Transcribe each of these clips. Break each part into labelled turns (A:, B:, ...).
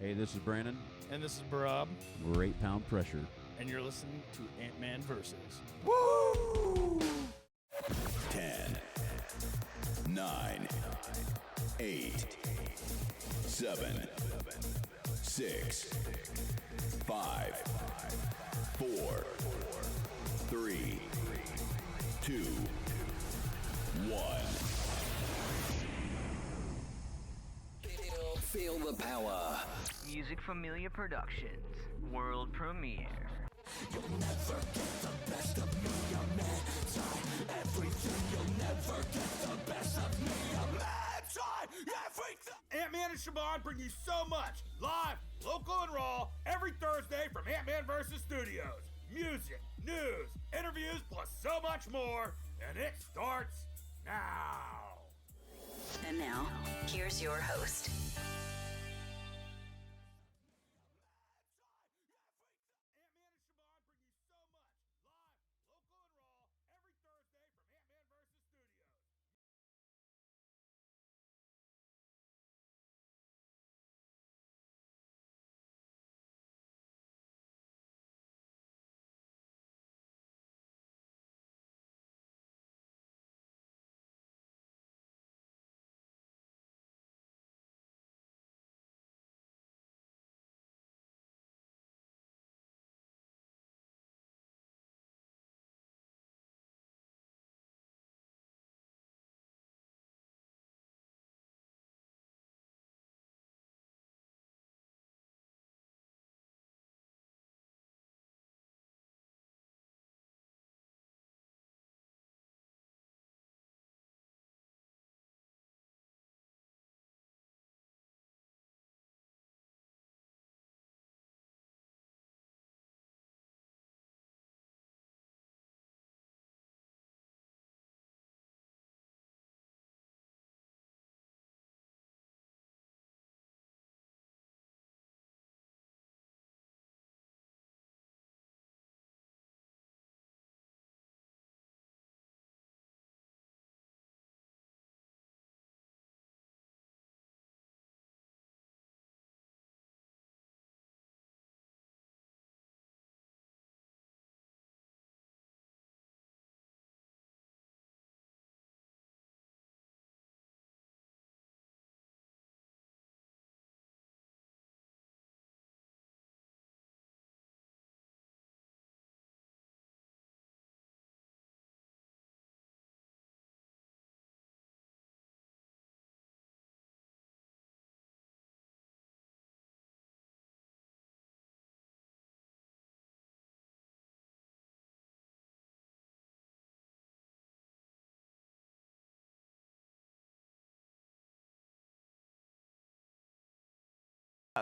A: Hey, this is Brandon.
B: And this is Barab.
A: We're 8 Pound Pressure.
B: And you're listening to Antman Versus.
C: Woo! 10, 9, 8, 7, 6, 5, 4, 3, 2, 1.
D: Feel the power.
E: Music Familia Productions. World premiere.
D: You'll never get the best of me. I'm anti-everything. You'll never get the best of me. I'm anti-everything.
F: Antman and Siobhan bring you so much, live, local, and raw, every Thursday from AntmanVs Studios. Music, news, interviews, plus so much more, and it starts now.
G: And now, here's your host.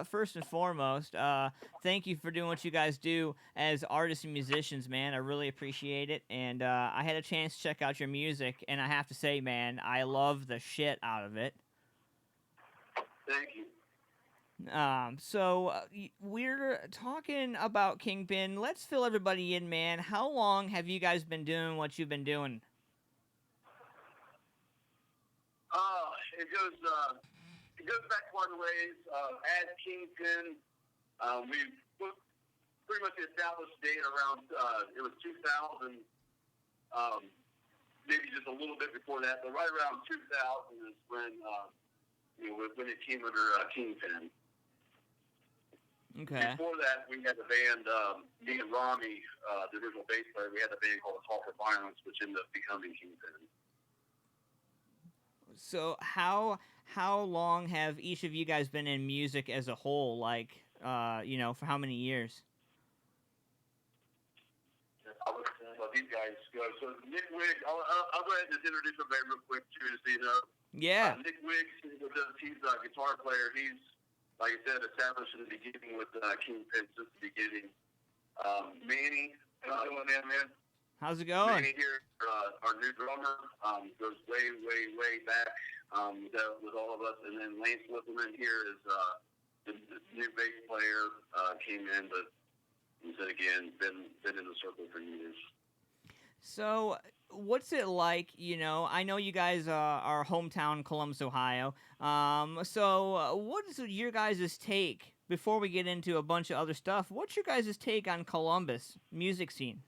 E: First and foremost, thank you for doing what you guys do as artists and musicians, man. I really appreciate it. And I had a chance to check out your music, and I have to say, man, I love the shit out of it.
H: Thank you.
E: We're talking about Kingpin. Let's fill everybody in, man. How long have you guys been doing what you've been doing?
H: It goes back quite a ways. As Kingpin, we pretty much established date around, it was 2000, maybe just a little bit before that, but right around 2000 is when, when it came under Kingpin.
E: Okay.
H: Before that, we had the band, me and Rami, the original bass player, we had a band called Call for Violence, which ended up becoming Kingpin.
E: So how long have each of you guys been in music as a whole? Like, for how many years?
H: Well, these guys go. So Nick Wiggs, I'll go ahead and just introduce everybody real quick too, so you know.
E: Yeah.
H: Nick Wiggs, he's a guitar player. He's, like I said, established in the beginning with Kingpin since the beginning. Manny, how you doing, man?
E: How's it going?
H: Manny here, our new drummer, goes way, way, way back with all of us. And then Lance Whippleman here is the new bass player, came in, but he said again, been in the circle for years.
E: So, what's it like, I know you guys are hometown Columbus, Ohio. So, what is your guys' take before we get into a bunch of other stuff, what's your guys' take on Columbus music scene?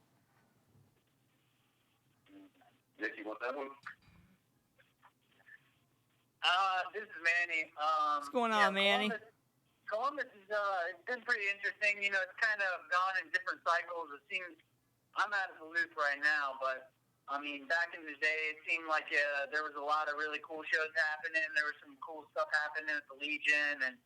H: Nick, you want that one?
I: This is Manny.
E: What's going on, Manny?
I: Columbus is it's been pretty interesting. You know, it's kind of gone in different cycles. It seems I'm out of the loop right now, but I mean, back in the day, it seemed like there was a lot of really cool shows happening. There was some cool stuff happening at the Legion and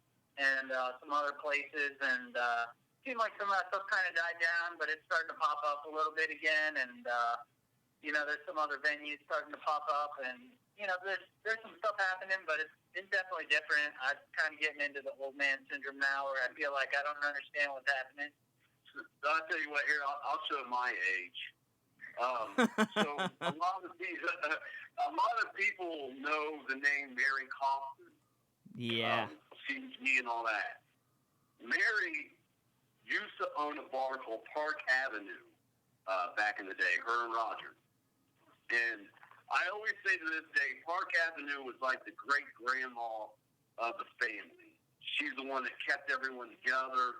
I: some other places, and it seemed like some of that stuff kind of died down, but it's starting to pop up a little bit again, and you know, there's some other venues starting to pop up, and you know, there's some stuff happening, but it's definitely different. I'm kind of getting into the old man syndrome now, where I feel like I don't understand what's happening.
H: So, I'll tell you what. Here, I'll show my age. So a lot of people know the name Mary Kaufman.
E: Yeah.
H: CG and all that. Mary used to own a bar called Park Avenue back in the day. Her and Roger. And I always say to this day, Park Avenue was like the great-grandma of the family. She's the one that kept everyone together,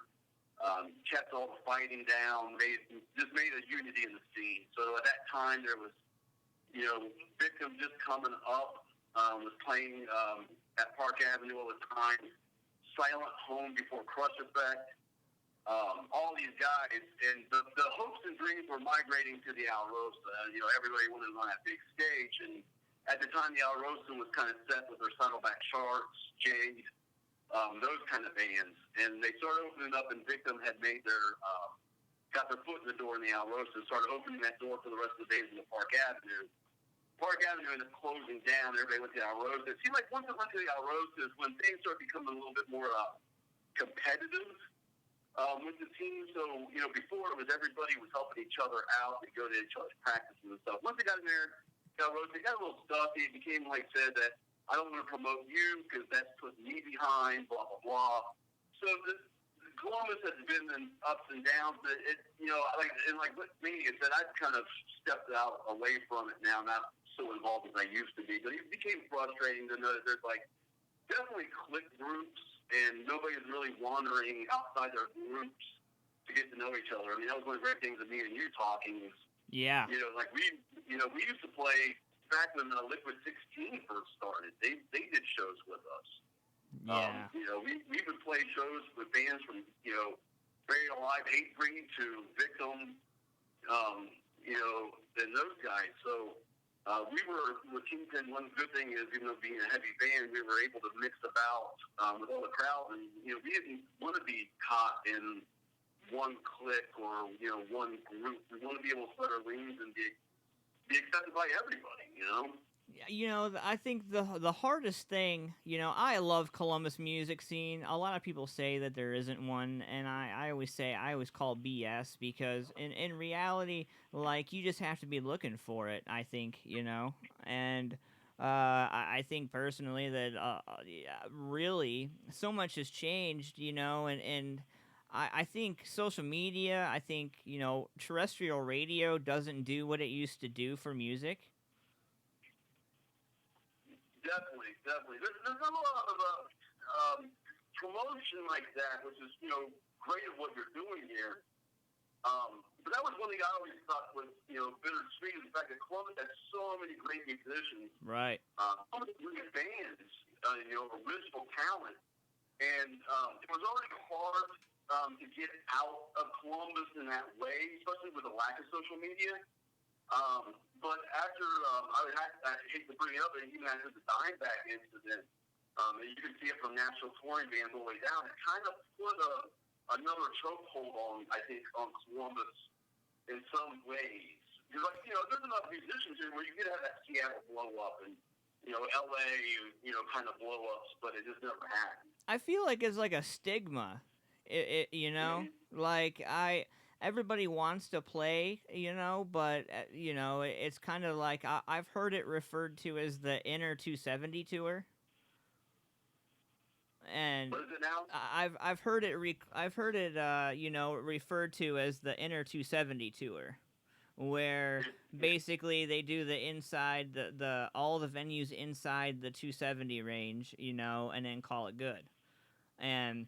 H: kept all the fighting down, just made a unity in the scene. So at that time, there was, you know, Victim just coming up, was playing at Park Avenue all the time, Silent Home before Crush Effect. All these guys, and the hopes and dreams were migrating to the Alrosa. You know, everybody wanted on that big stage, and at the time, the Alrosa was kind of set with their Saddleback Sharks, Jade, those kind of bands, and they started opening up, and Victim had made got their foot in the door in the Alrosa, and started opening that door for the rest of the days in the Park Avenue. Park Avenue ended up closing down. Everybody went to the Alrosa. It seemed like once it went to the Alrosa is when things started becoming a little bit more competitive. With the team, so, you know, before it was everybody was helping each other out. They go to each other's practices and stuff. Once they got in there, they got a little stuffy. It became like said that I don't want to promote you because that's putting me behind, blah, blah, blah. So Columbus has been in ups and downs, but it, you know, like what Manny said, I've kind of stepped out away from it now, not so involved as I used to be. But it became frustrating to know that there's like definitely clique groups, and nobody's really wandering outside their groups to get to know each other. I mean, that was one of the great things of me and you talking.
E: Yeah.
H: You know, like we used to play back when Liquid 16 first started. They did shows with us.
E: Yeah.
H: You know, we would play shows with bands from, you know, Buried Alive, Hate Breed to Victim, you know, and those guys. So we were with Kingpin. One good thing is, even though being a heavy band, we were able to mix about with all the crowd, and you know, we didn't want to be caught in one clique or, you know, one group. We want to be able to spread our wings and be accepted by everybody. You know.
E: You know, I think the hardest thing, you know, I love Columbus music scene. A lot of people say that there isn't one, and I always say, I always call BS, because in reality, like, you just have to be looking for it, I think, you know, and I think personally that really so much has changed, you know, and I think social media, I think, you know, terrestrial radio doesn't do what it used to do for music.
H: Definitely. There's a lot of promotion like that, which is, you know, great of what you're doing here. But that was one thing I always thought was, you know, bittersweet, is the fact that Columbus has so many great musicians.
E: Right.
H: So many great bands, you know, original talent. And it was already hard to get out of Columbus in that way, especially with the lack of social media. But after, I hate to bring it up, but even after the Dimebag incident, and you can see it from national touring bands all the way down, it kind of put another chokehold on, I think, on Columbus in some ways. Because, like, you know, there's enough musicians here where you could have that Seattle blow up and, you know, LA, you know, kind of blow ups, but it just never happened.
E: I feel like it's like a stigma, you know, like everybody wants to play, you know, but, you know, it's kind of like, I've heard it referred to as the Inner 270 tour. And
H: what is it now?
E: I've heard it, you know, referred to as the Inner 270 tour, where basically they do the inside, all the venues inside the 270 range, you know, and then call it good. And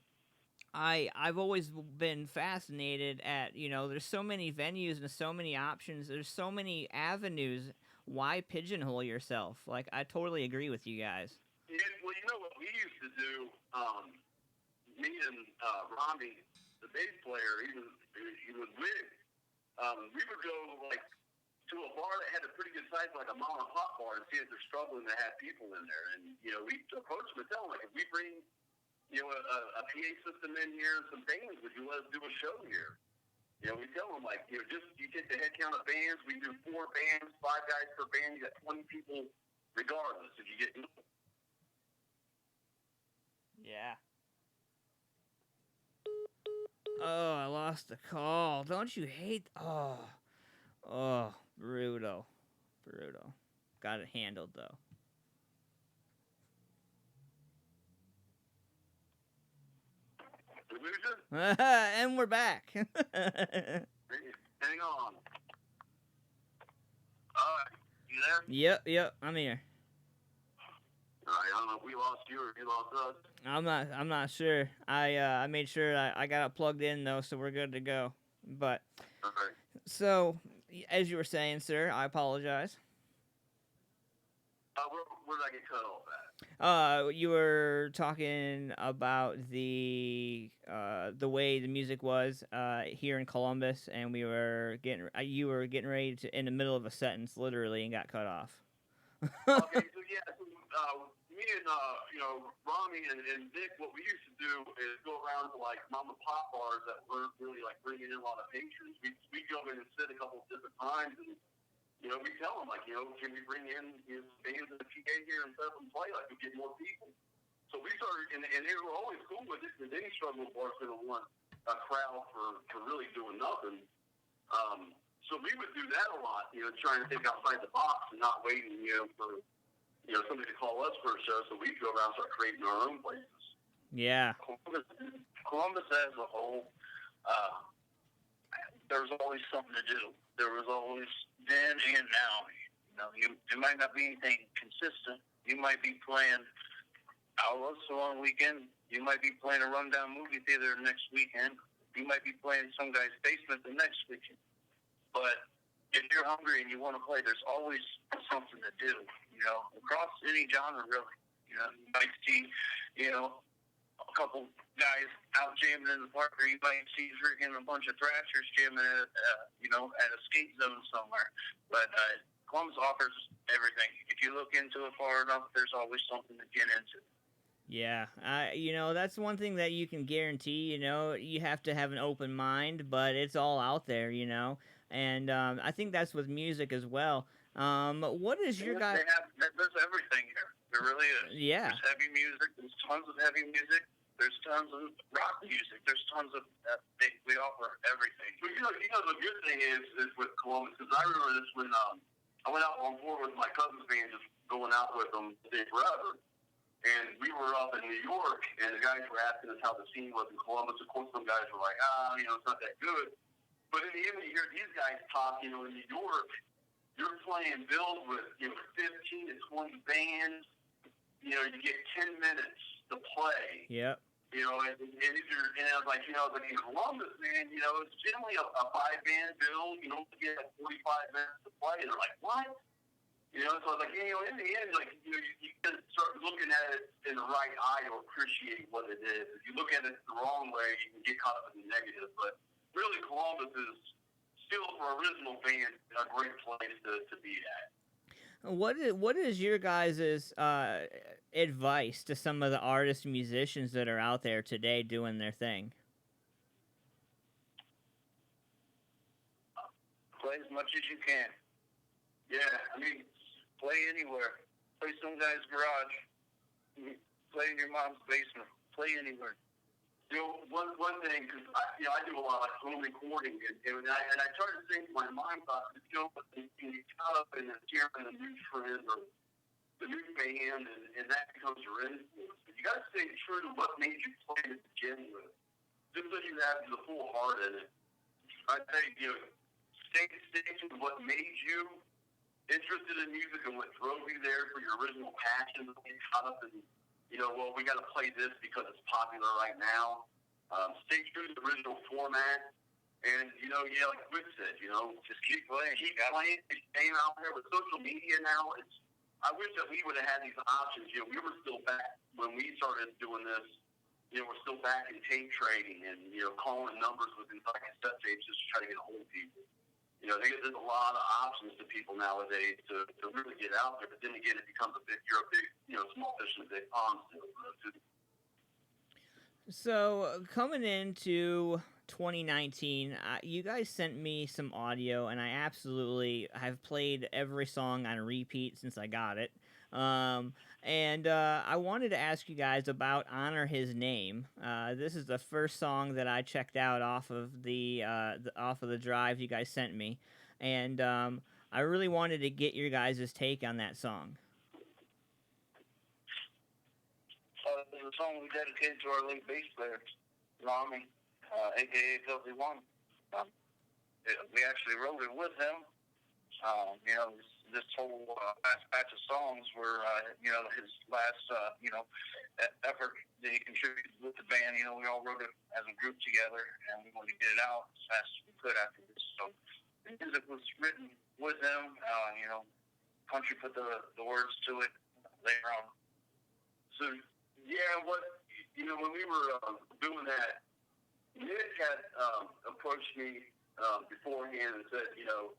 E: I've always been fascinated at, there's so many venues and so many options. There's so many avenues. Why pigeonhole yourself? Like, I totally agree with you guys.
H: Yeah, well, you know what we used to do? Me and Rami, the bass player, he was big. We would go like to a bar that had a pretty good size, like a mom and pop bar, and see if they're struggling to have people in there. And we approach them and tell them, like, if we bring a PA system in here and some bands, would you let us do a show here? We tell them, like, just you take the head count of bands. We do 4 bands, 5 guys per band. You got 20 people, regardless if you get.
E: Yeah. Oh, I lost the call. Don't you hate? Oh, brutal. Got it handled though. And we're back.
H: Hang on. All right, you there?
E: Yep, I'm here.
H: All right, I don't know if we lost you or you lost us.
E: I'm not sure. I made sure I got it plugged in though, so we're good to go. But
H: Okay.
E: so as you were saying, sir, I apologize.
H: Where did I get cut off at?
E: You were talking about the way the music was here in Columbus, and you were getting ready to in the middle of a sentence, literally, and got cut off.
H: Okay, so yeah, me and Rami and Dick, what we used to do is go around to like mom and pop bars that weren't really like bringing in a lot of patrons. We go in and sit a couple of different times, and we tell them like, can we bring in bands and the PA here and set them play, like we get more people. So we started, and they were always cool with it because any struggle bar's going to want a crowd for really doing nothing. So we would do that a lot, trying to think outside the box and not waiting, for somebody to call us for a show. So we'd go around and start creating our own places.
E: Yeah.
I: Columbus as a whole, there was always something to do. There was always then and now. You might not be anything consistent. You might be playing Outlaws on weekend. You might be playing a rundown movie theater next weekend. You might be playing some guy's basement the next weekend. But if you're hungry and you want to play, there's always something to do, across any genre, really. You might see, a couple guys out jamming in the park, or you might see freaking a bunch of thrashers jamming at, at a skate zone somewhere. But Columbus offers everything. If you look into it far enough, there's always something to get into.
E: Yeah, that's one thing that you can guarantee, you have to have an open mind, but it's all out there, and I think that's with music as well. What is your guy?
I: There's everything here. There really is.
E: Yeah.
I: There's heavy music. There's tons of heavy music. There's tons of rock music. There's tons of we offer everything.
H: But the good thing is with Columbus, because I remember this when I went out on tour with my cousin's band, just going out with them forever. And we were up in New York, and the guys were asking us how the scene was in Columbus. Of course, some guys were like, it's not that good. But in the end, when you hear these guys talk, in New York, you're playing bills with, 15 to 20 bands. You get 10 minutes to play.
E: Yep.
H: And I was like, in Columbus, man, it's generally a 5-band bill. You don't get 45 minutes to play. And they're like, what? So I was like, in the end, like, you can start looking at it in the right eye to appreciate what it is. If you look at it the wrong way, you can get caught up in the negative. But really, Columbus is still, for original fans, a great place to be at.
E: What is your guys' advice to some of the artists and musicians that are out there today doing their thing?
I: Play as much as you can. Yeah, play anywhere. Play some guy's garage. Play in your mom's basement. Play anywhere.
H: One thing, because I do a lot of home recording, and I try to think my mind thoughts, you caught up in the cheering the new trend or the new band, and that becomes your influence. But you got to stay true to what made you play to begin with, just so you have the full heart in it. I say, stay to what made you interested in music and what drove you there for your original passion. Don't get caught up in, we got to play this because it's popular right now. stay true to the original format. And, you know, yeah, like Rick said, you know, just keep playing, keep staying out there with social media now. I wish that we would have had these options. You know, we were still back when we started doing this. You know, we're still back in tape trading and, you know, calling numbers with inside cassette tapes just to try to get a hold of people. You know, there's a lot of options to people nowadays to really get out there. But then again, it becomes you're a big, you know, small fish in a big pond still.
E: So coming into 2019, you guys sent me some audio, and I absolutely have played every song on repeat since I got it. And I wanted to ask you guys about "Honor His Name." This is the first song that I checked out off of the drive you guys sent me, and I really wanted to get your guys' take on that song.
I: It's a song we dedicated to our late bass player, Rami, a.k.a. Filthy One. We actually wrote it with him. You know, this whole last batch of songs were, you know, his last, you know, effort that he contributed with the band. You know, we all wrote it as a group together, and we wanted to get it out as fast as we could after this. So the music was written with him. You know, Country put the words to it later on.
H: So, yeah, you know, when we were doing that, Nick had approached me beforehand and said, you know,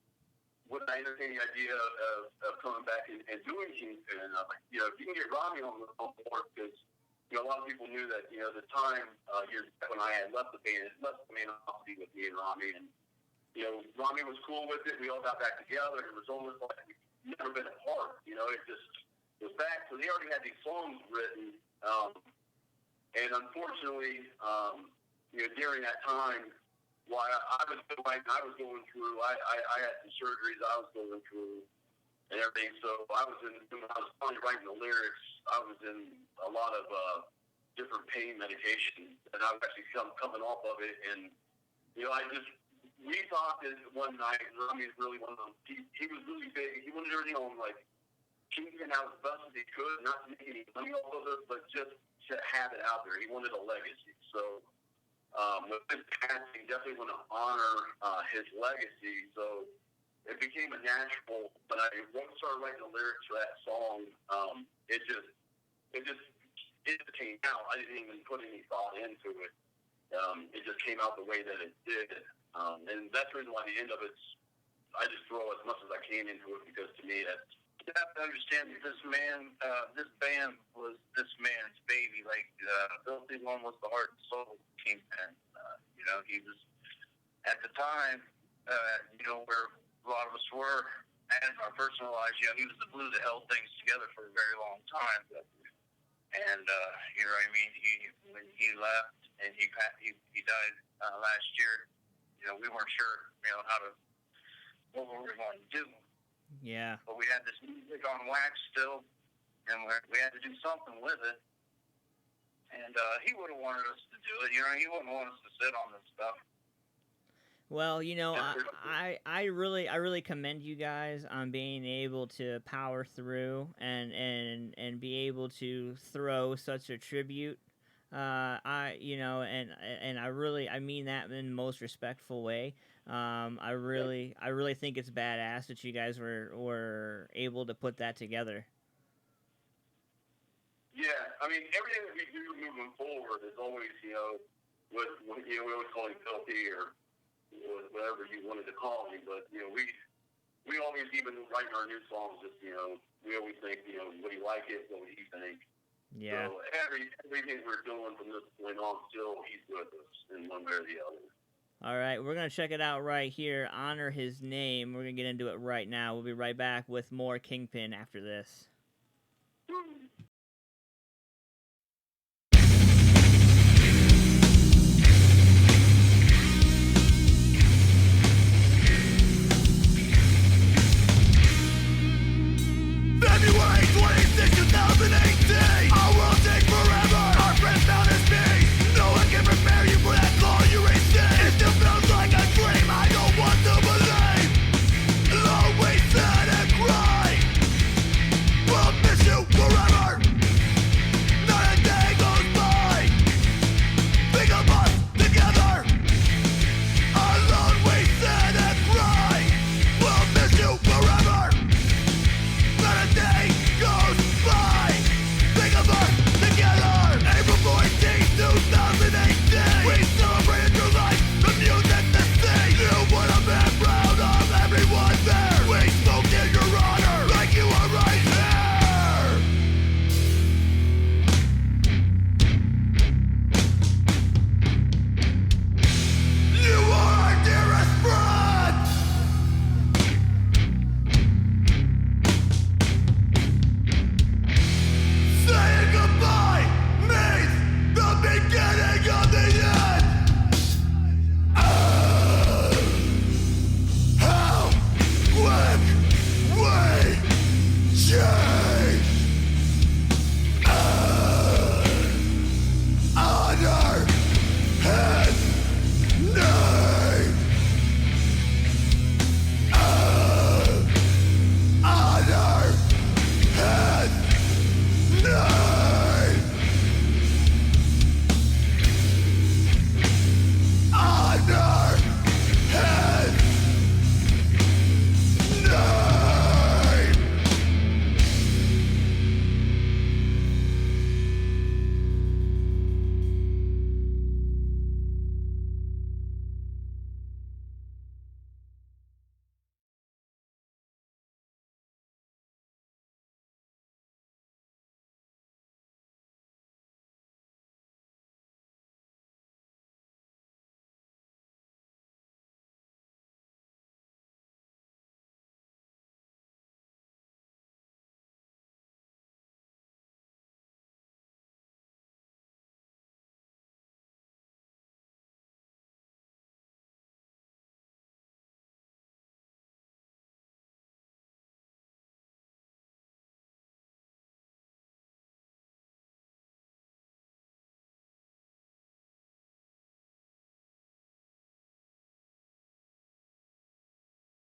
H: would I entertain the idea of coming back and doing Kingpin? And I'm like, you know, if you can get Rami on board, because, you know, a lot of people knew that, you know, the time years back when I had left the band obviously with me and Rami, and, you know, Rami was cool with it. We all got back together. It was almost like we'd never been apart, you know, it just was back. So they already had these songs written. And unfortunately, you know, during that time, while I was going through, I had some surgeries I was going through and everything. So I was finally writing the lyrics. I was in a lot of different pain medication, and I was actually coming off of it. And, you know, we thought that one night, Rami is really one of them. He was really big. He wanted everything on, like, Kingpin out as best as he could, not to make any money off of it, but just to have it out there. He wanted a legacy. So with this passing, definitely want to honor his legacy. So it became a natural. When I started writing the lyrics for that song, it just came out. I didn't even put any thought into it. It just came out the way that it did. And that's the reason why the end of it's, I just throw as much as I can into it, because to me that's,
I: you have to understand that this band was this man's baby. Like, Filthy One was the heart and soul of Kingpin. You know, he was, at the time, you know, where a lot of us were, and our personal lives, you know, he was the glue that held things together for a very long time. And, you know what I mean? When he left and he died last year, you know, we weren't sure, you know, what we were going to do.
E: Yeah.
I: But we had this music on wax still, and we had to do something with it. And he would have wanted us to do it. You know, he wouldn't want us to sit on this stuff.
E: Well, you know, I really commend you guys on being able to power through and be able to throw such a tribute. I mean that in the most respectful way. I really think it's badass that you guys were able to put that together.
H: Yeah, I mean, everything that we do moving forward is always, you know, what you know, we always call him Filthy or whatever you wanted to call me, but, you know, we always, even writing our new songs, just, you know, we always think, you know, would he like it, what would he think?
E: Yeah.
H: So everything we're doing from this point on, still, he's with us in one way or the other.
E: All right, we're going to check it out right here. Honor His Name. We're going to get into it right now. We'll be right back with more Kingpin after this.
D: February 26, 2018. Our world takes forever. Our friends found us peace. No one can prepare you for that call you receive. It still feels like a dream. I don't want to believe. Though we sit and cry, we'll miss you forever.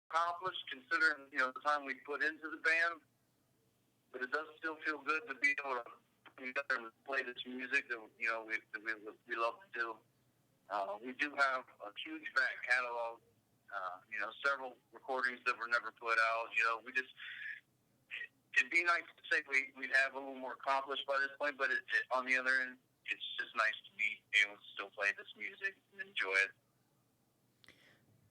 H: accomplished considering, the time we put into the band. But it does still feel good to be able to come together and play this music that, we love to do. We do have a huge back catalog, several recordings that were never put out. It'd be nice to say we'd have a little more accomplished by this point, but on the other end, it's just nice to be able to still play this music and enjoy it.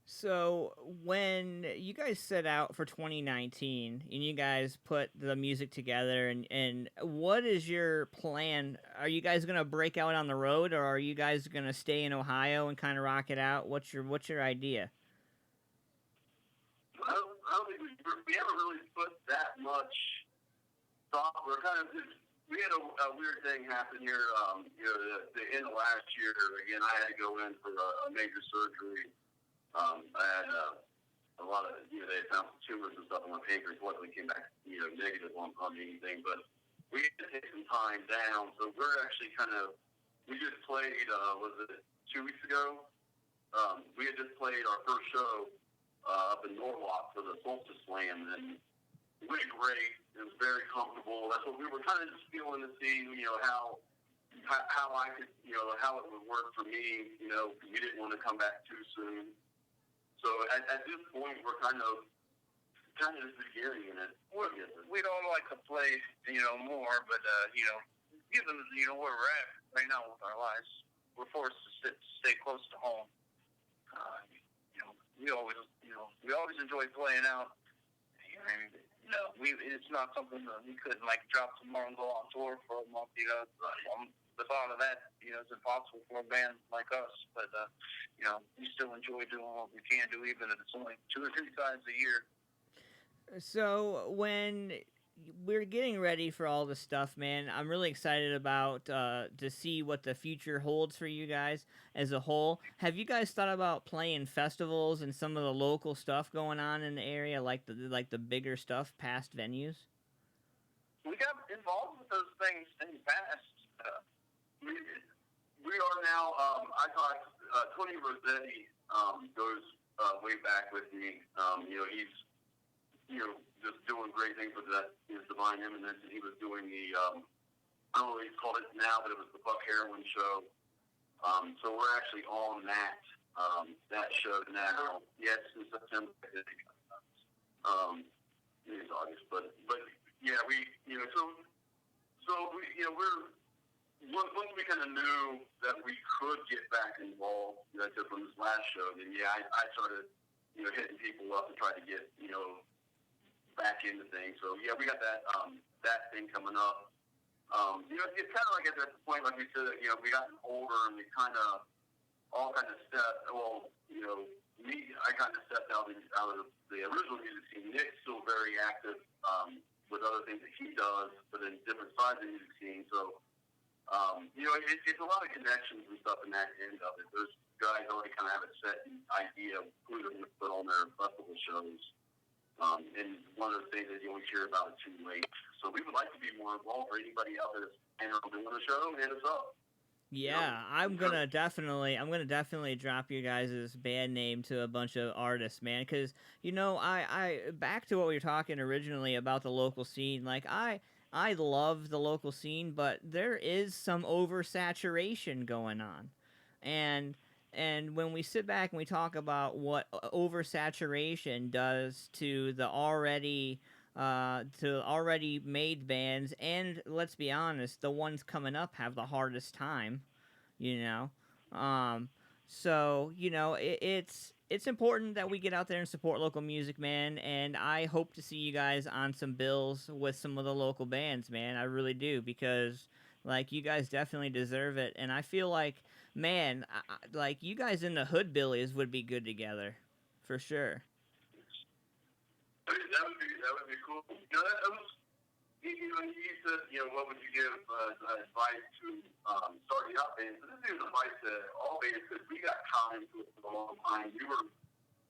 E: So when you guys set out for 2019 and you guys put the music together, and what is your plan? Are you guys going to break out on the road, or are you guys going to stay in Ohio and kind of rock it out? What's your idea?
H: I don't think we haven't really put that much thought. We had a weird thing happen here, the end of last year. Again, I had to go in for a major surgery. I had a lot of, they had found some tumors and stuff in my pancreas. Luckily came back, negative on anything, but we had to take some time down. So we're actually we just played, was it 2 weeks ago? We had just played our first show up in Norwalk for the Solstice Slam, and it went great. It was very comfortable. That's what we were kind of just feeling to see, how I could, how it would work for me. We didn't want to come back too soon. So at this point, we're kind of just beginning in it. We'd all like to play, more, but given where we're at right now with our lives, we're forced to stay close to home. We always enjoy playing out. It's not something that we couldn't drop tomorrow and go on tour for a month. The thought of that, is impossible for a band like us. But we still enjoy doing what we can do, even if it's only 2 or 3 times a year.
E: So when we're getting ready for all this stuff, man, I'm really excited about to see what the future holds for you guys as a whole. Have you guys thought about playing festivals and some of the local stuff going on in the area, like the bigger stuff, past venues?
H: We got involved with those things in the past. We are now. I thought Tony Rossetti goes way back with me. He's just doing great things with that. His Divine Eminence, and he was doing the. I don't know what he's called it now, but it was the Buck Heroin show. So we're actually on that show now. Yes, in September. It's August, but yeah, we we're. Once we kind of knew that we could get back involved, from this last show, then I started, hitting people up and try to get, back into things. So we got that thing coming up. It's kind of like at that point, like we said, we gotten older and we all stepped. Well, I kind of stepped out of the original music scene. Nick's still very active with other things that he does, but in different sides of the music scene. So. It's a lot of connections and stuff in that end of it. Those guys already kind of have a set idea of who they're going to put on their festival shows. And one of the things that you always hear about is too late. So we would like to be more involved. For anybody out there that's doing the show, hit us up.
E: Yeah, I'm gonna definitely drop you guys' band name to a bunch of artists, man. Because I back to what we were talking originally about the local scene. I love the local scene, but there is some oversaturation going on. And when we sit back and we talk about what oversaturation does to the already made bands, and let's be honest, the ones coming up have the hardest time, So, it's important that we get out there and support local music, man, and I hope to see you guys on some bills with some of the local bands, man. I really do, because, you guys definitely deserve it, and I feel like, man, you guys in the Hoodbillies would be good together, for sure.
H: That would be cool. He said, what would you give advice to starting up bands? This is advice to all bands, because we got caught into it for a long time.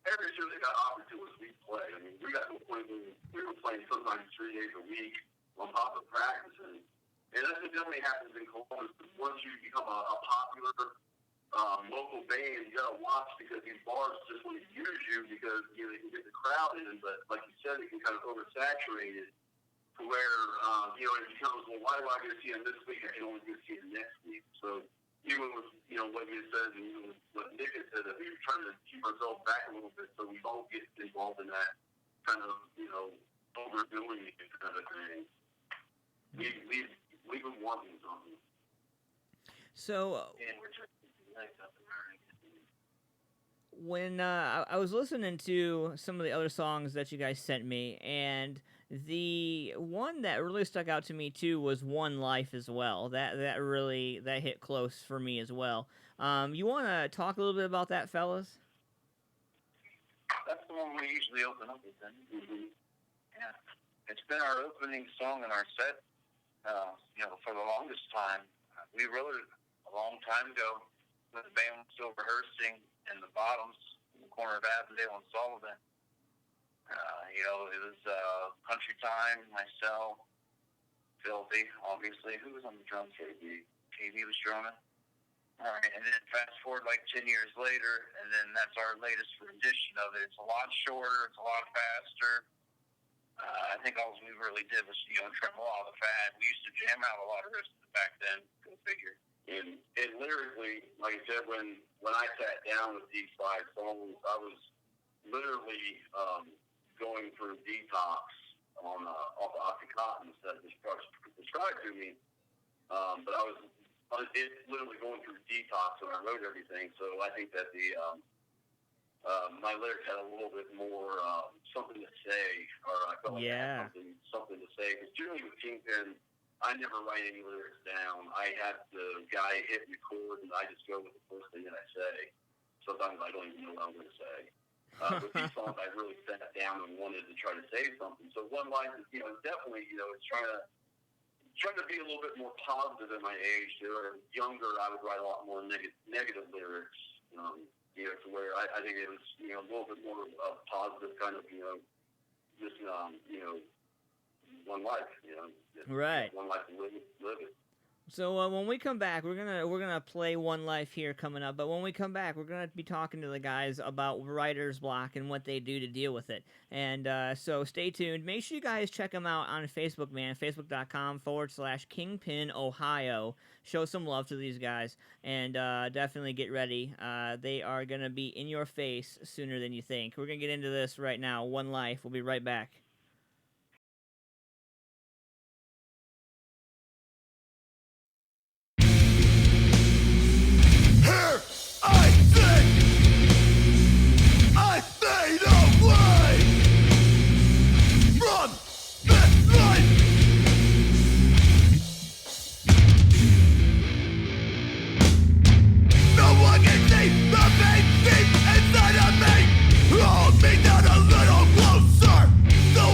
H: Every show they got offered to us, we play. I mean, we got to a point where we were playing sometimes 3 days a week on top of practicing. And that's what definitely happens in Columbus. Once you become a popular local bands, you gotta watch because these bars just want to use you because they can get the crowd in, but like you said, it can kind of oversaturate it to where it becomes, well, why do I get to see them this week? I can only get to see them next week. So even with what you said and even with what Nick had said, that we were trying to keep ourselves back a little bit so we don't get involved in that kind of overdoing it kind of thing. We've been wanting something.
E: So
H: And we're just
E: when I was listening to some of the other songs that you guys sent me, and the one that really stuck out to me too was "One Life" as well. That hit close for me as well. You want to talk a little bit about that, fellas?
I: That's the one we usually open up with. Then. Mm-hmm. Yeah, it's been our opening song in our set. For the longest time. We wrote it a long time ago when the band was still rehearsing in the Bottoms in the corner of Avondale and Sullivan. It was Country Time, myself, Filthy, obviously. Who was on the drums? KB was drumming. All right, and then fast forward like 10 years later, and then that's our latest rendition of it. It's a lot shorter, it's a lot faster. I think all we really did was, trim a lot of the fat. We used to jam out a lot of riffs back then. Go figure.
H: And literally, like I said, when I sat down with these 5 songs, I was literally going through detox on off of Oxycontin that prescribed to me. But I was literally going through detox when I wrote everything. So I think that my lyrics had a little bit more something to say, or I felt like I had something to say. Because generally with Kingpin, I never write any lyrics down. I have the guy hit record, and I just go with the first thing that I say. Sometimes I don't even know what I'm going to say. With these songs, I really sat down and wanted to try to say something. So One Life is, definitely, it's trying to be a little bit more positive at my age. They were younger, I would write a lot more negative lyrics. To where I think it was, a little bit more positive kind of, just, one life,
E: Right.
H: One life to live it.
E: So when we come back, we're gonna play One Life here coming up. But when we come back, we're gonna be talking to the guys about writer's block and what they do to deal with it. And so stay tuned. Make sure you guys check them out on Facebook, man. Facebook.com/Kingpin Ohio. Show some love to these guys, and definitely get ready. They are gonna be in your face sooner than you think. We're gonna get into this right now. One Life. We'll be right back.
D: Here I fade away from this life. No one can see the pain deep inside of me. Hold me down a little closer, so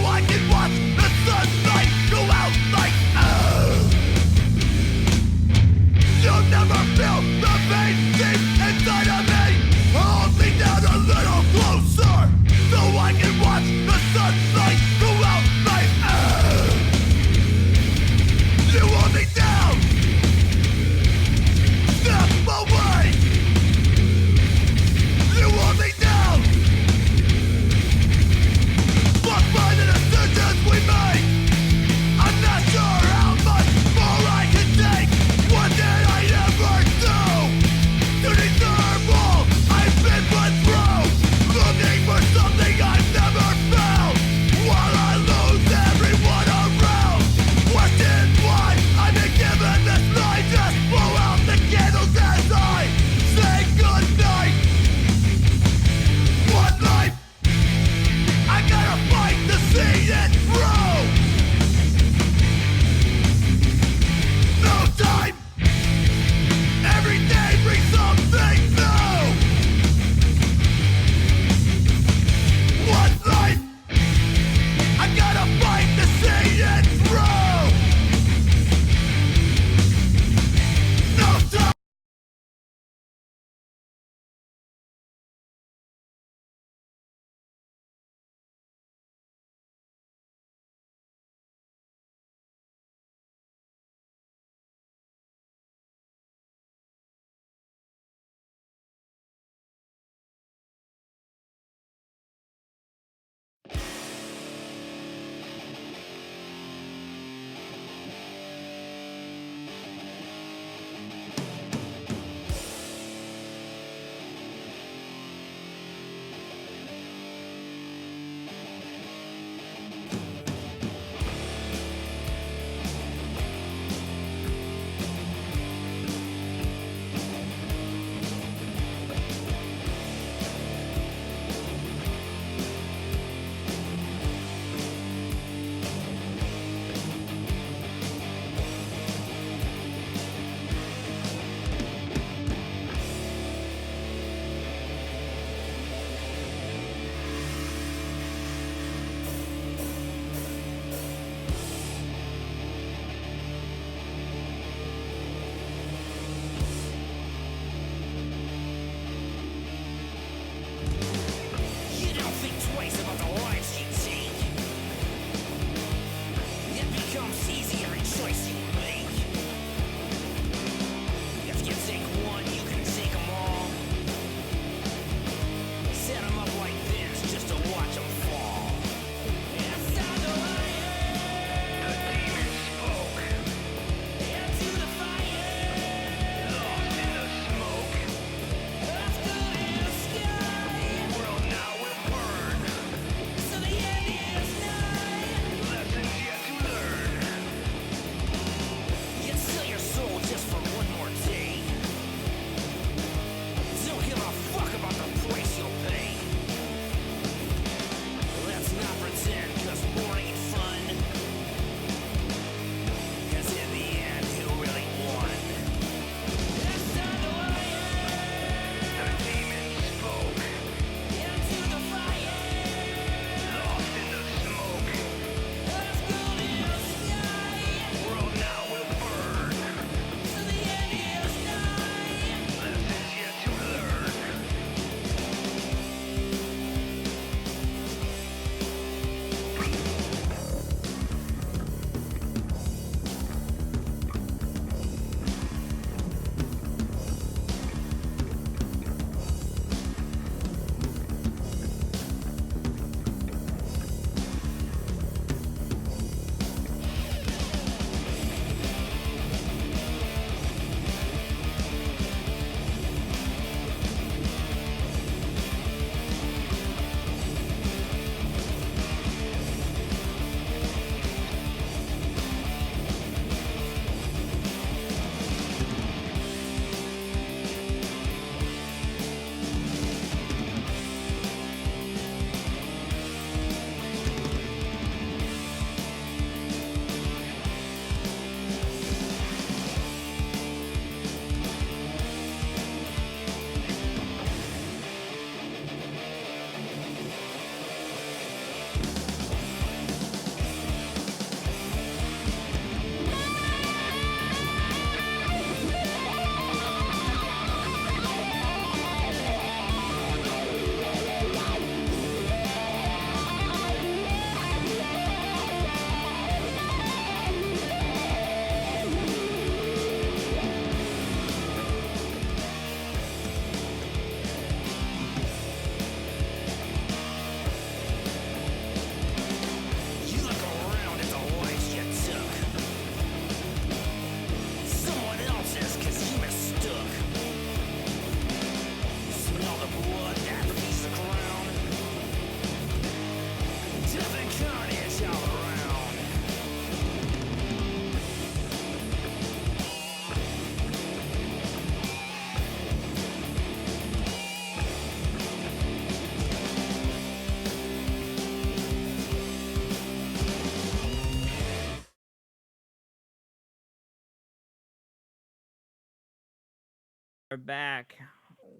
E: We're back.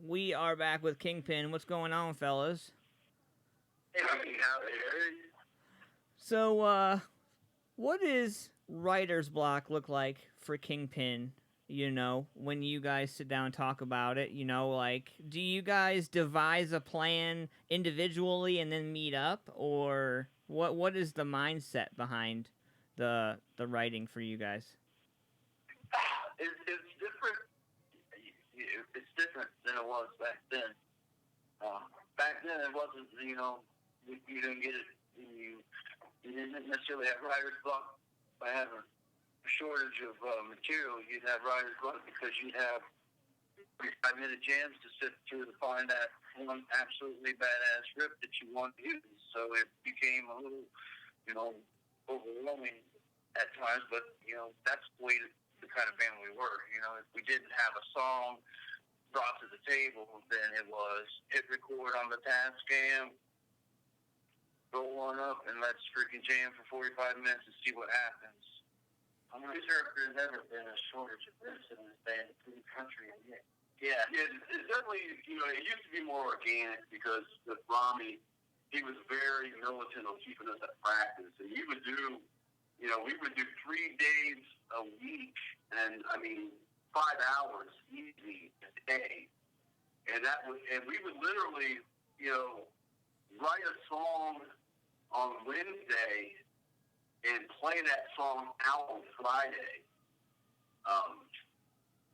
E: We are back with Kingpin. What's going on, fellas? So, what does writer's block look like for Kingpin? You know, when you guys sit down and talk about it, you know, like, do you guys devise a plan individually and then meet up, or what is the mindset behind the writing for you guys?
H: It's different. It's different than it was back then. Back then, it wasn't, you know, you didn't get it. You didn't necessarily have writer's block by having a shortage of material. You'd have writer's block because you'd have 5-minute jams to sit through to find that one absolutely badass riff that you want to use. So it became a little, you know, overwhelming at times. But, you know, that's the way the kind of band we were. You know, if we didn't have a song brought to the table, then it was hit record on the Tascam, roll one up, and let's freaking jam for 45 minutes and see what happens. I'm not sure if there's ever been a shortage of riffs in this band in the country. Yeah, it's definitely, you know, it used to be more organic because with Rami, he was very militant on keeping us at practice. And we would do, you know, we would do 3 days a week, and I mean, 5 hours easy a day. And we would literally, you know, write a song on Wednesday and play that song out on Friday.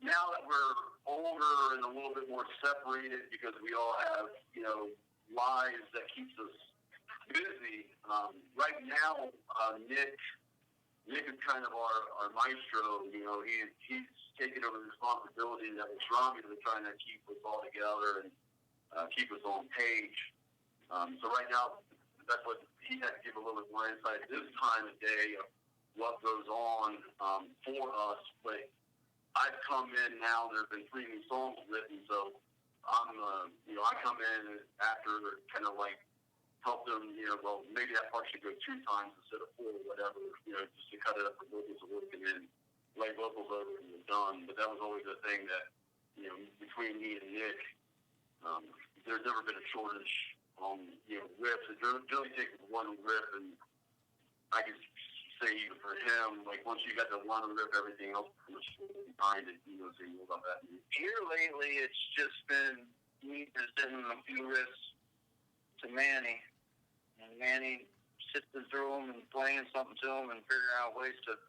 H: Now that we're older and a little bit more separated because we all have, you know, lives that keeps us busy. Right now, Nick is kind of our maestro. You know, he's taking over the responsibility that was Rami to trying to keep us all together and keep us on page. So right now, that's what he had to give a little bit more insight this time of day of what goes on for us. But I've come in now, there's been 3 new songs written, so I'm, you know, I come in after kind of like help them, you know, well, maybe that part should go 2 times instead of 4 or whatever, you know, just to cut it up for vocals to work and then lay vocals over and we're done. But that was always a thing that, you know, between me and Nick, there's never been a shortage on, you know, riffs. It really takes one riff, and I can say even for him, like once you got the one riff, everything else pretty much behind it, you know, so you know about that. Here lately, it's just been me presenting a few riffs to Manny, and Manny sifting through them and playing something to them and figuring out ways to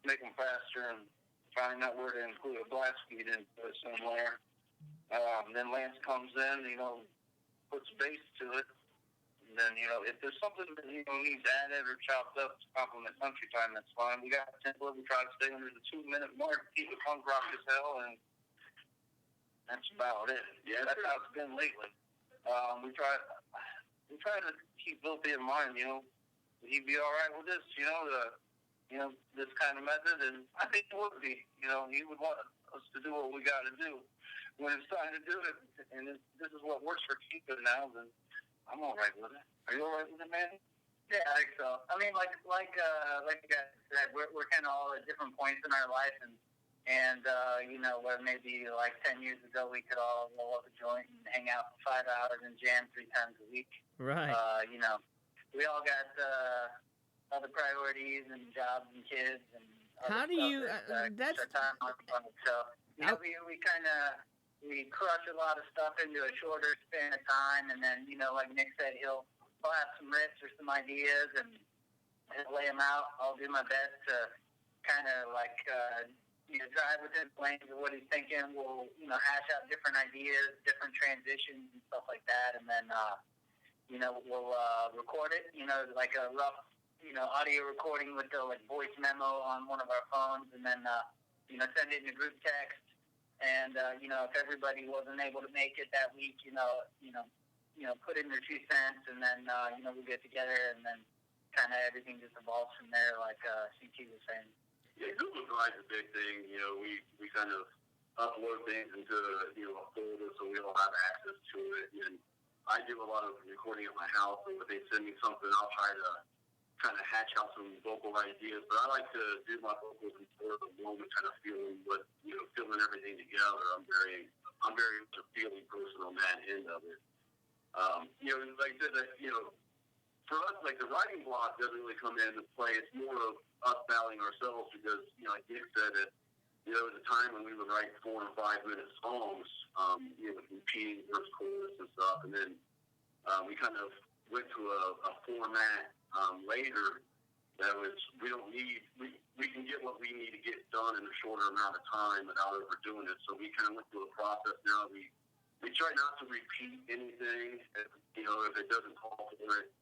H: make them faster and finding out where to include a blast beat into it somewhere. Then Lance comes in, you know, puts bass to it. And then, you know, if there's something that, you know, needs added or chopped up to complement country time, that's fine. We got a template. We try to stay under the 2-minute mark, keep it punk rock as hell, and that's about it. Yeah, that's how it's been lately. We try to keep Billy in mind, you know. Would he be all right with this, you know, this kind of method? And I think he would be. You know, he would want us to do what we got to do. When it's time to do it, and this is what works for Kingpin now, then I'm all right with it. Are you all right with it, man? Yeah, I think so. I mean, like you guys said, we're kind of all at different points in our life, and you know, where maybe like 10 years ago we could all roll up a joint and hang out for 5 hours and jam 3 times a week. Right. You know, we all got other priorities and jobs and kids and
E: how do you? That's
H: time on it. So you know, we kind of. We crush a lot of stuff into a shorter span of time, and then, you know, like Nick said, he'll have some riffs or some ideas, and he'll lay them out. I'll do my best to kind of like, you know, drive within the lanes of what he's thinking. We'll, you know, hash out different ideas, different transitions and stuff like that, and then, you know, we'll record it, you know, like a rough, you know, audio recording with the like voice memo on one of our phones, and then, you know, send it in a group text. And you know, if everybody wasn't able to make it that week, you know, put in their 2 cents, and then you know, we get together, and then kind of everything just evolves from there, like CT was saying. Yeah, Google Drive's a big thing. You know, we kind of upload things into, you know, a folder so we all have access to it. And I do a lot of recording at my house, and if they send me something, I'll try to kind of hatch out some vocal ideas, but I like to do my vocals in sort of the moment, kind of feeling everything together. I'm very I'm very much a feeling person on that end of it. Like I said, that, for us, like, the writing block doesn't really come into play. It's more of us battling ourselves because, like Nick said, there was a time when we would write 4 or 5 minute songs, with repeating verse, chorus and stuff, and then we kind of went to a format later that was, we can get what we need to get done in a shorter amount of time without overdoing it. So we kind of went through a process now. We try not to repeat anything, if it doesn't call for it.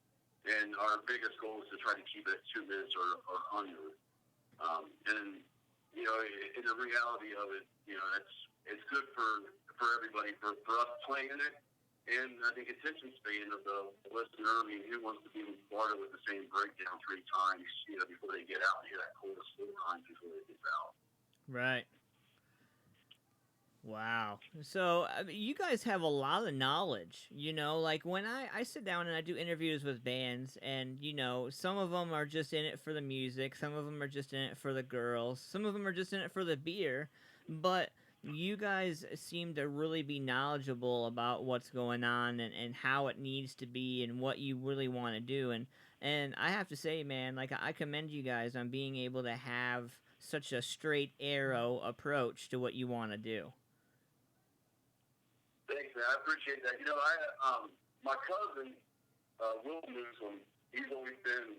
H: And our biggest goal is to try to keep it 2 minutes or under. In the reality of it, it's good for everybody, for us playing it. And I think attention span of the listener, who wants to be started with the same breakdown 3 times, before they get out and hear that chorus 4 times before they get out.
E: Right. Wow. So you guys have a lot of knowledge, like when I sit down and I do interviews with bands, and, some of them are just in it for the music. Some of them are just in it for the girls. Some of them are just in it for the beer. But you guys seem to really be knowledgeable about what's going on and how it needs to be and what you really want to do. And I have to say, man, like, I commend you guys on being able to have such a straight arrow approach to what you want to do.
H: Thanks, man. I appreciate that. My cousin, Will Newsom, he's always been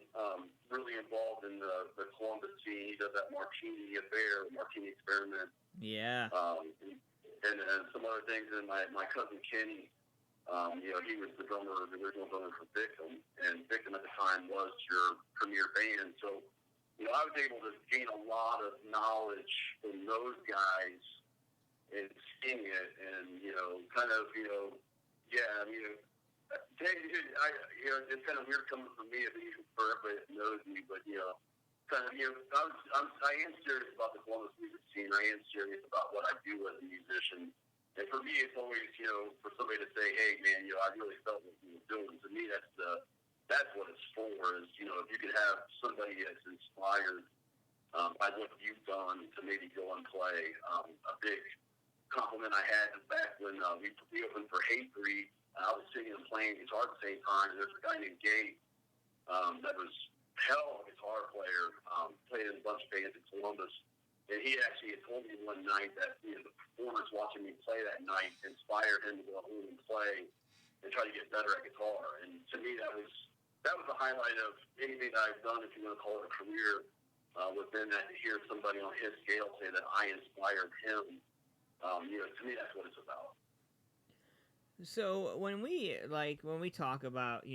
H: really involved in the Columbus scene. He does that Martini Experiment.
E: Yeah.
H: And some other things. And my cousin Kenny, he was the original drummer for Victim. And Victim at the time was your premier band. So, I was able to gain a lot of knowledge from those guys and seeing it, and it's kind of it's kind of weird coming from me, for everybody that knows me, but I am serious about the Columbus music scene. I am serious about what I do as a musician, and for me, it's always for somebody to say, hey man, I really felt what you were doing. To me, that's what it's for. Is if you could have somebody that's inspired by what you've done to maybe go and play. A big compliment I had back when we opened for Hatebreed. I was singing and playing guitar at the same time, and there's a guy named Gabe that was hell of a guitar player, played in a bunch of bands in Columbus. And he actually had told me one night that the performers watching me play that night inspired him to go home and play and try to get better at guitar. And to me, that was the highlight of anything that I've done, if you want to call it a career, within that, to hear somebody on his scale say that I inspired him. To me, that's what it's about.
E: So when we talk about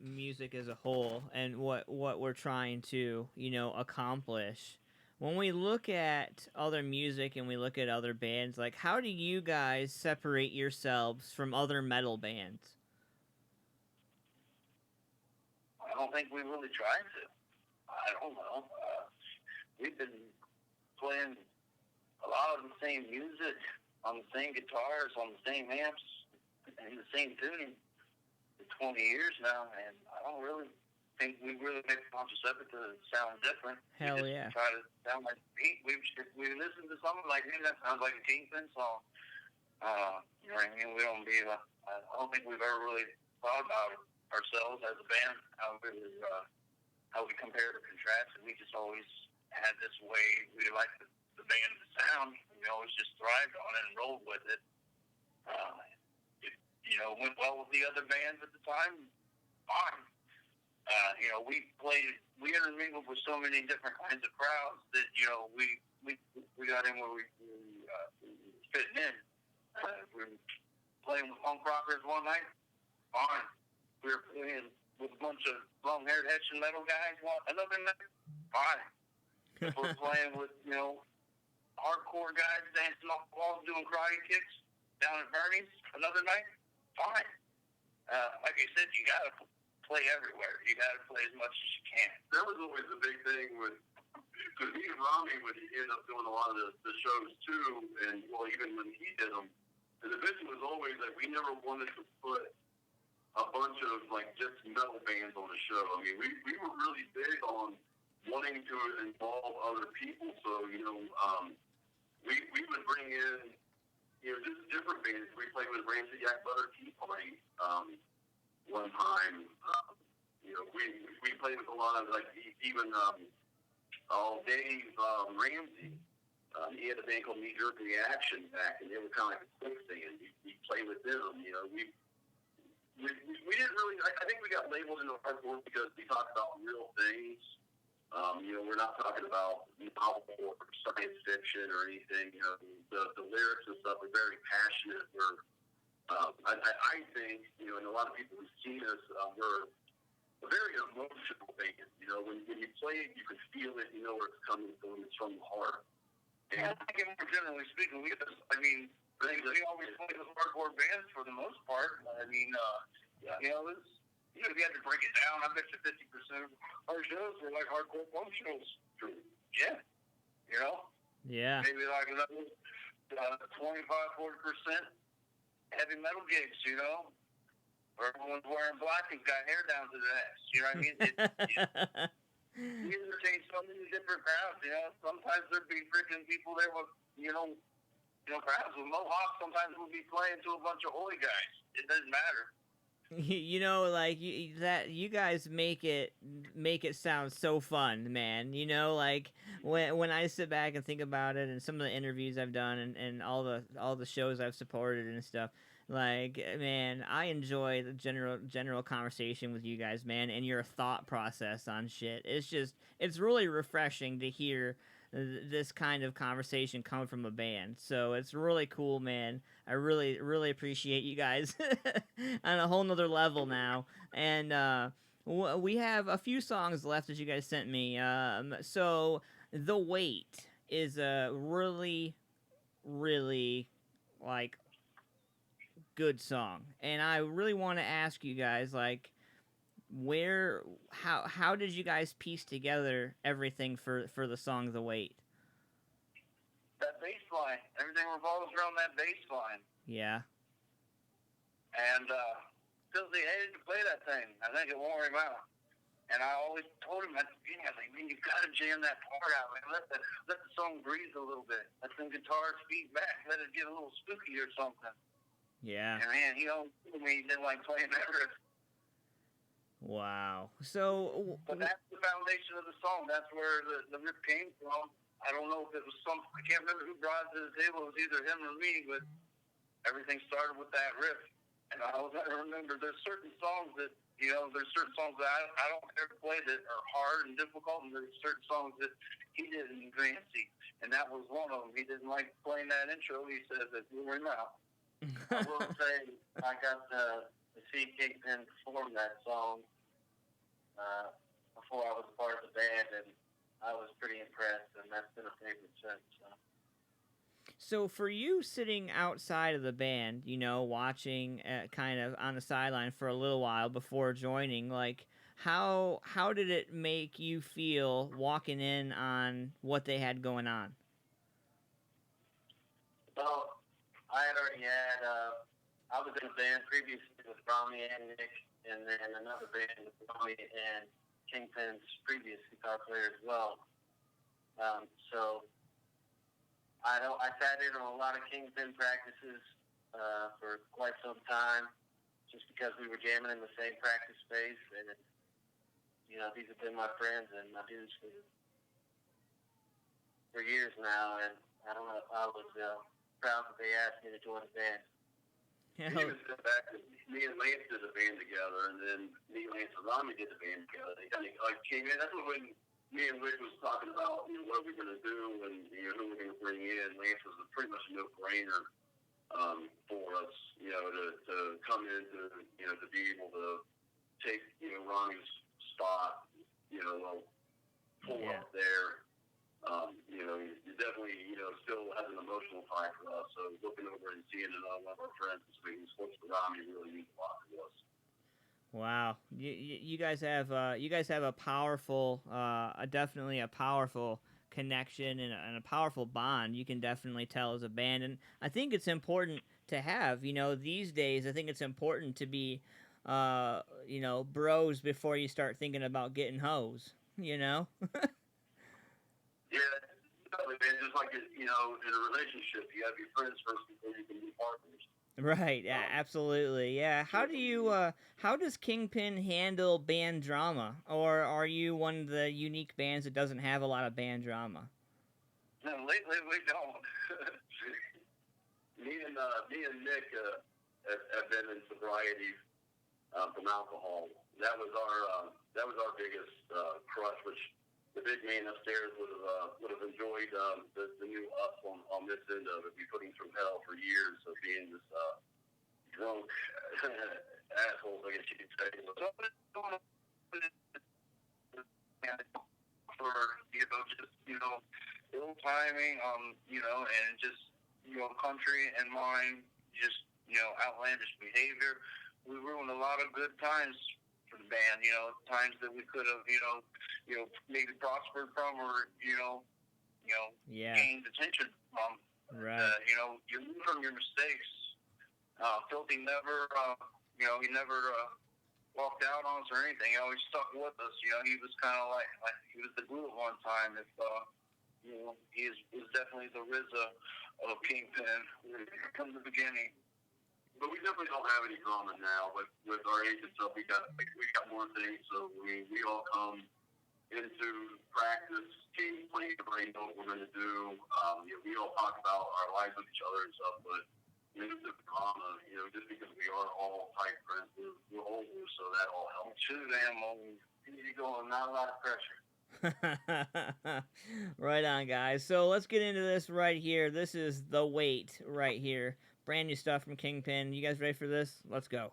E: music as a whole and what we're trying to accomplish, when we look at other music and we look at other bands, like, how do you guys separate yourselves from other metal bands?
I: I don't think we really tried to. I don't know. We've been playing a lot of the same music on the same guitars, on the same amps, and the same tuning for 20 years now, and I don't really think we really make a conscious effort to sound different.
E: Hell
I: we
E: yeah.
I: Try to sound like Pete. We listen to something like him that sounds like a Kingpin song. You know what I mean? I don't think we've ever really thought about ourselves as a band, how we compare to contrast, and we just always had this way we like the band to sound. We always just thrived on it and rolled with it. It went well with the other bands at the time. Fine. We intermingled with so many different kinds of crowds that we got in where we fit in. We were playing with punk rockers one night. Fine. We were playing with a bunch of long-haired Hessian metal guys another night. Fine. If we're playing with hardcore guys dancing off the walls doing karate kicks down at Bernie's another night. Fine. Like I said, you got to play everywhere. You got to play as much as you can.
H: That was always the big thing because me and Rami would end up doing a lot of the shows too, and even when he did them, the vision was always that we never wanted to put a bunch of just metal bands on the show. I mean, we were really big on wanting to involve other people, so we would bring in just different bands. We played with Ramsey Jack Butter Tea Party one time. We played with a lot of, like, even Dave Ramsey. He had a band called Knee Jerk Reaction back, and they were kind of like a quicksand. We played with them. We didn't really. I think we got labeled into hardcore because we talked about real things. We're not talking about novel or science fiction or anything. The lyrics and stuff are very passionate. I think, and a lot of people who've seen us, we're a very emotional band. When you play it, you can feel it. You know where it's coming from. It's from the heart.
I: And I think more generally speaking, we always play with hardcore bands for the most part. If you had to break it down, I bet you 50% of our shows were like hardcore punk shows. Yeah.
E: Yeah.
I: Maybe like another 25-40% heavy metal gigs, Or everyone's wearing black and got hair down to their ass. You know what I mean? You entertain so many different crowds, Sometimes there'd be freaking people there with, crowds with mohawks. Sometimes we'll be playing to a bunch of holy guys. It doesn't matter.
E: You guys make it sound so fun, man. When I sit back and think about it, and some of the interviews I've done, and all the shows I've supported and stuff, man, I enjoy the general conversation with you guys, man, and your thought process on shit. It's really refreshing to hear this kind of conversation come from a band. So it's really cool, man. I really, really appreciate you guys on a whole nother level now. And we have a few songs left that you guys sent me. So The Wait is a really, really, good song. And I really want to ask you guys, how did you guys piece together everything for the song The Wait?
I: That bass line. Everything revolves around that bass line.
E: Yeah.
I: And because they hated to play that thing, I think it wore him out. And I always told him at the beginning, I was like, man, you've got to jam that part out, man. Let the song breathe a little bit. Let some guitars feed back. Let it get a little spooky or something.
E: Yeah.
I: And man, he always told me he didn't like playing that riff.
E: Wow. So.
I: But that's the foundation of the song. That's where the riff came from. I don't know if it was I can't remember who brought it to the table. It was either him or me, but everything started with that riff. And I remember there's certain songs that, I don't care to play that are hard and difficult, and there's certain songs that he did in fancy. And that was one of them. He didn't like playing that intro. He said that we were out. I will say I got to see Kingpin perform that song before I was part of the band, and I was pretty impressed, and that's been a favorite since.
E: So for you sitting outside of the band, watching kind of on the sideline for a little while before joining, how did it make you feel walking in on what they had going on?
I: Well, I had already I was in a band previously with Rami and Nick, and then another band with Rami and Kingpin's previous guitar player as well. So I sat in on a lot of Kingpin practices for quite some time, just because we were jamming in the same practice space, and these have been my friends and my dudes for years now, and I don't know if I was proud that they asked me to join the band.
H: Yeah. Even step back, me and Lance did a band together, and then me, Lance, and Rami did a band together. Came in. That's when me and Rick was talking about what we're going to do and who we're going to bring in. Lance was pretty much a no-brainer for us, to come in to be able to take Rami's spot, pull up there. He definitely, still has an emotional tie for us. So looking over and seeing one of our friends this week who sports for Rami really means a lot to us.
E: Wow, you guys have a powerful, definitely a powerful connection and a powerful bond. You can definitely tell as a band, and I think it's important to have. These days, I think it's important to be, bros before you start thinking about getting hoes.
H: Yeah, man. Just like it, in a relationship. You have to be friends first before you can be partners.
E: Right, yeah, absolutely, yeah. How does Kingpin handle band drama? Or are you one of the unique bands that doesn't have a lot of band drama?
H: No, lately we don't. me and Nick have been in sobriety from alcohol. That was our biggest crush, which the big man upstairs would have enjoyed the new us on this end of it. We put him through hell for years of being this drunk asshole, I guess you could say. For just ill timing, and just country and mine, just outlandish behavior. We ruined a lot of good times for the band. Times that we could have maybe prospered from, or gained attention from.
E: Right.
H: You learn from your mistakes. Filthy never, he never walked out on us or anything. He always stuck with us. He was kind of like he was the glue at one time. If he is definitely the RZA of Kingpin from the beginning. But we definitely don't have any drama now. But with our age and stuff, we got more things. So we all come into practice, team playing, everybody know what we're going to do. We all talk about our lives with each other and stuff, but the drama, just because we are all tight friends, we're older, so that all helps. Too damn old. Easy going, not a lot of pressure.
E: Right on, guys. So let's get into this right here. This is The Wait right here. Brand new stuff from Kingpin. You guys ready for this? Let's go.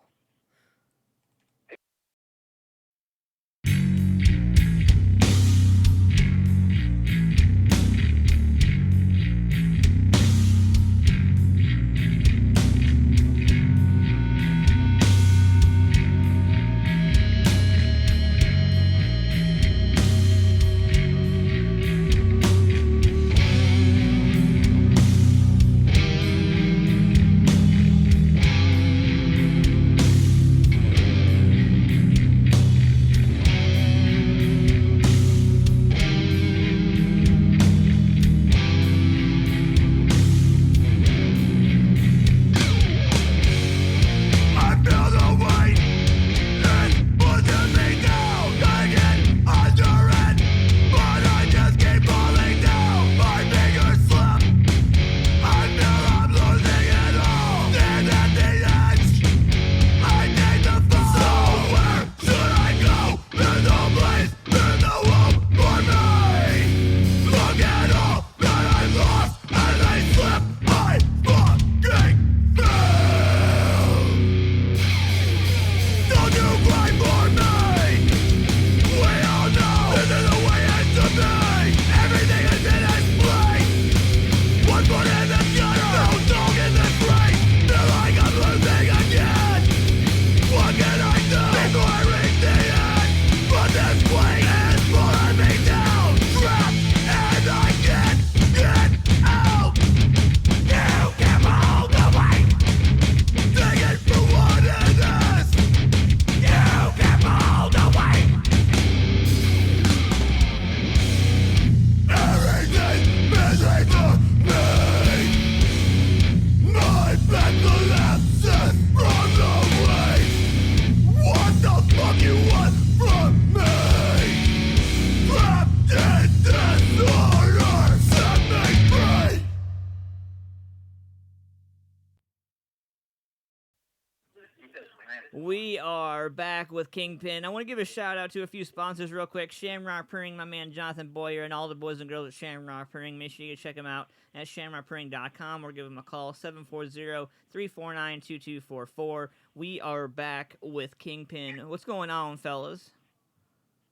E: We are back with Kingpin. I want to give a shout out to a few sponsors real quick. Shamrock Printing, my man Jonathan Boyer, and all the boys and girls at Shamrock Printing. Make sure you check them out at shamrockprinting.com or give them a call, 740-349-2244. We are back with Kingpin. What's going on, fellas?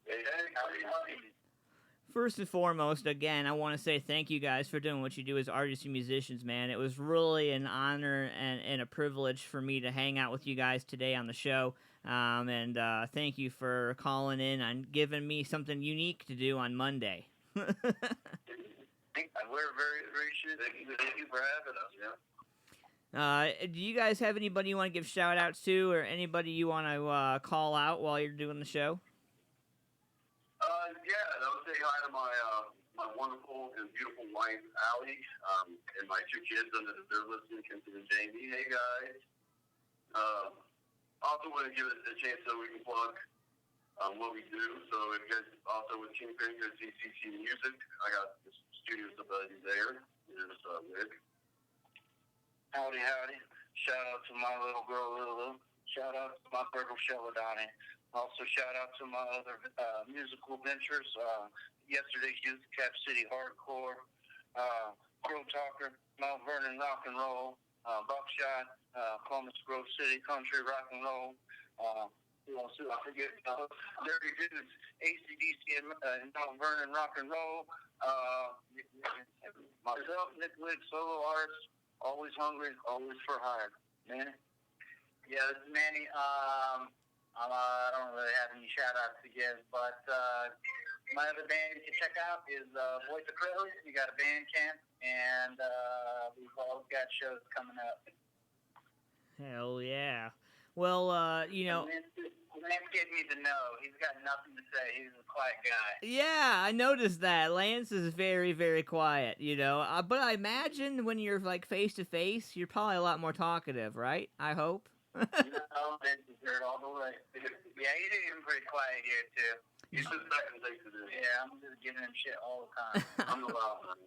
H: Hey, howdy.
E: First and foremost, again, I want to say thank you guys for doing what you do as artists and musicians, man. It was really an honor and a privilege for me to hang out with you guys today on the show. And thank you for calling in and giving me something unique to do on Monday.
H: We're very appreciative. Thank you for having us. Yeah.
E: Do you guys have anybody you want to give shout-outs to, or anybody you want to call out while you're doing the show?
H: Yeah, I would say hi to my wonderful and beautiful wife, Allie, and my two kids, and they're listening, Kingpin and Jamie. Hey, guys. Also want to give it a chance so we can plug what we do. So if you guys also with Kingpin, you guys see CC Music. I got the studios ability there. There's Rick.
I: Howdy, howdy. Shout out to my little girl, Lulu. Shout out to my Virgo Sheladani. Also, shout out to my other musical ventures. Yesterday's Youth Cap City Hardcore, Crow Talker, Mount Vernon Rock and Roll, Buckshot, Columbus Grove City Country Rock and Roll. Who else? I forget. Dirty Dudes, ACDC and Mount Vernon Rock and Roll. Myself, Nick Wick, solo artist. Always hungry, always for hire. Man. Yeah, this is Manny. I don't really have any shout-outs to give, but my other band you can check out is Voice of Crowley. We got a band camp, and we've all got shows coming up.
E: Hell yeah. Well,
I: Lance gave me the no. He's got nothing to say. He's a quiet guy.
E: yeah, I noticed that. Lance is very, very quiet, but I imagine when you're, like, face-to-face, you're probably a lot more talkative, right? I hope.
I: No, Lance is heard all the way. Yeah, he's even pretty quiet here, too.
H: He's just back in the
I: Yeah, I'm just giving him shit all the time. I'm the loud one.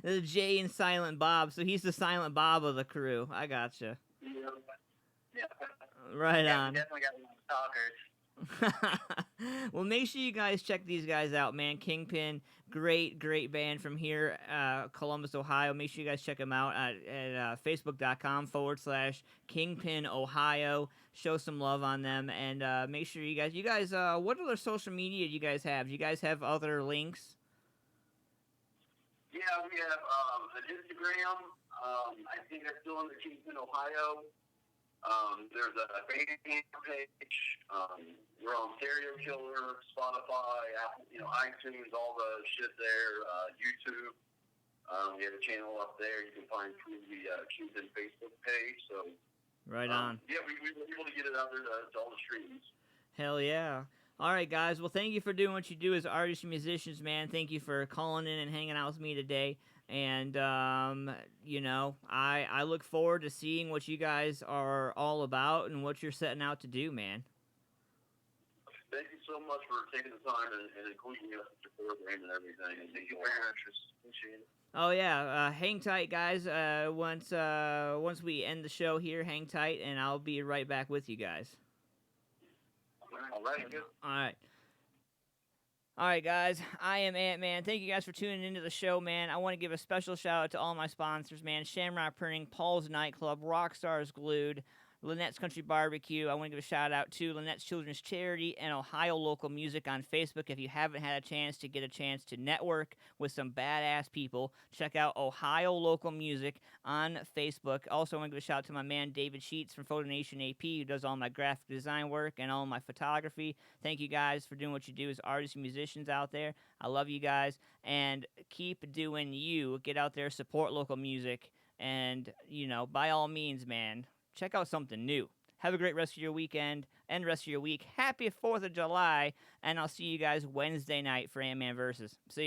E: The Jay and Silent Bob, so he's the Silent Bob of the crew. I gotcha.
I: Yeah.
E: Right
I: Yeah,
E: on.
I: we definitely got talkers.
E: Well, make sure you guys check these guys out, man. Kingpin, great band from here, Columbus, Ohio. Make sure you guys check them out at facebook.com/Kingpin Ohio. Show some love on them, and make sure you guys, what other social media do you guys have? Do you guys have other links?
H: Yeah, we have an Instagram. I think that's still in the Kingpin, Ohio. There's a band page. We're on Stereo Killer, Spotify, Apple, iTunes, all the shit there. YouTube. We have a channel up there. You can find through the Kingpin Facebook page. So.
E: Right on.
H: Yeah, we were able to get it out there to all the streams.
E: Hell yeah. All right, guys. Well, thank you for doing what you do as artists and musicians, man. Thank you for calling in and hanging out with me today. And, I look forward to seeing what you guys are all about and what you're setting out to do, man.
H: Thank you so much for taking the time and including us in your program and everything. And thank you for your interest. Appreciate it.
E: Oh, yeah. Hang tight, guys. Once we end the show here, hang tight, and I'll be right back with you guys.
H: All right. Good.
E: All right. All right, guys, I am Antman. Thank you guys for tuning into the show, man. I want to give a special shout-out to all my sponsors, man. Shamrock Printing, Paul's Nightclub, Rockstars Glued, Lynette's Country Barbecue. I want to give a shout-out to Lynette's Children's Charity and Ohio Local Music on Facebook. If you haven't had a chance to network with some badass people, check out Ohio Local Music on Facebook. Also, I want to give a shout-out to my man David Sheets from PhotoNationAP, who does all my graphic design work and all my photography. Thank you guys for doing what you do as artists and musicians out there. I love you guys, and keep doing you. Get out there, support local music, and, by all means, man, check out something new. Have a great rest of your weekend and rest of your week. Happy 4th of July, and I'll see you guys Wednesday night for Antman Versus. See ya.